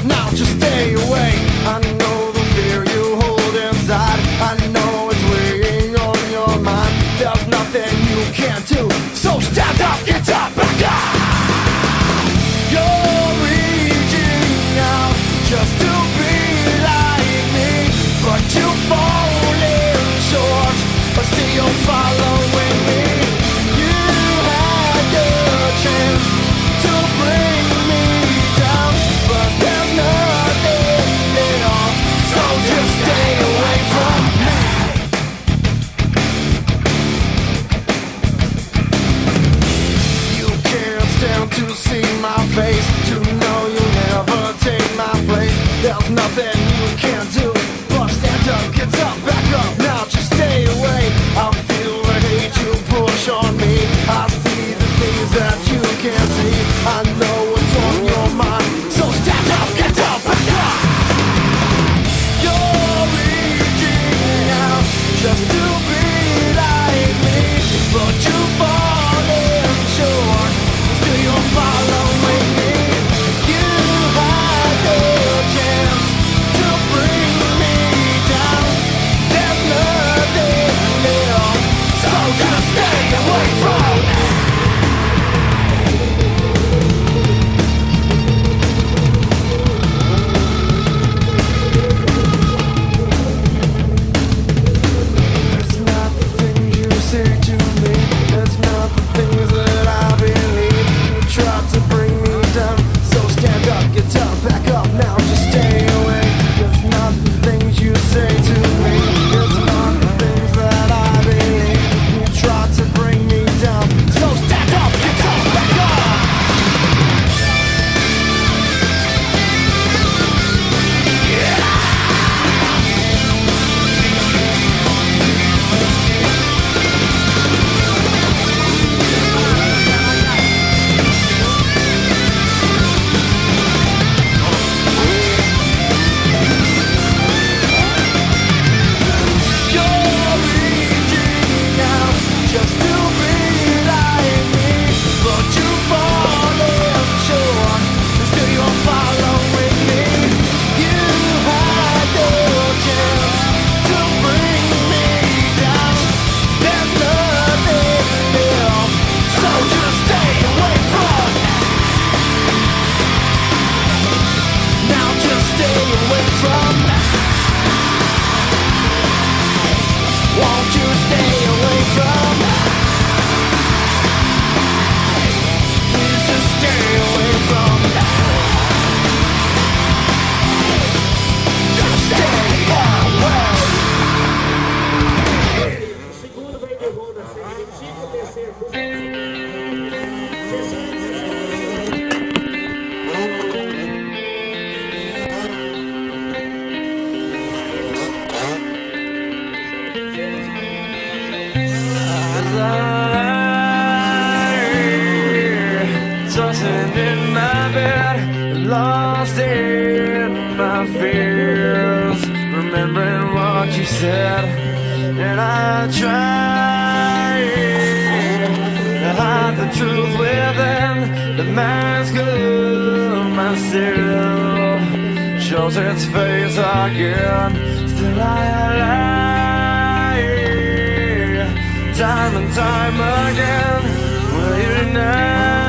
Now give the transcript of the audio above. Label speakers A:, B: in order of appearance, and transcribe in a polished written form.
A: now just stay away. I know the fear you hold inside, I know it's weighing on your mind. There's nothing you can't do, so stand up, get up, back up. You're reaching out just to be like me, but you're falling short, but still you're following me. You had the chance to bring me down, but there's nothing left, so just stay away from me. You can't stand to see my face, to know you'll never take my place. There's nothing you can do, but stand up, get up, back up, now just stay away. I feel the hate you push on me, I see the things that you can't see, I know what's on your mind, so stand up, get up, back up. You're reaching out just to be like me, but you're falling short, still you're following me. You had the chance to bring me down, there's nothing left, so just stay away from me. It's not the things you say to me, it's not the things that I believe. You tried to bring me down, so stand up, get up, back up, now just stay away. It's not the things you say to me, it's not the things that I believe. You tried to bring me down, so stand up, get up, back up. You're reaching out just to be like me, but you're falling short, and still you're following me. You had the chance to bring me down, there's nothing left, so just stay away from me. Now just stay away from me. Won't you stay away from me? Please just stay away from me. Just stay away.
B: Segundo vai de Rodas, 25, terceiro,
A: Tossing in my bed, lost in my fears, remembering what you said, and I tried to hide the truth within the mask of myself. Shows its face again, still I lie, time and time again. Will you now?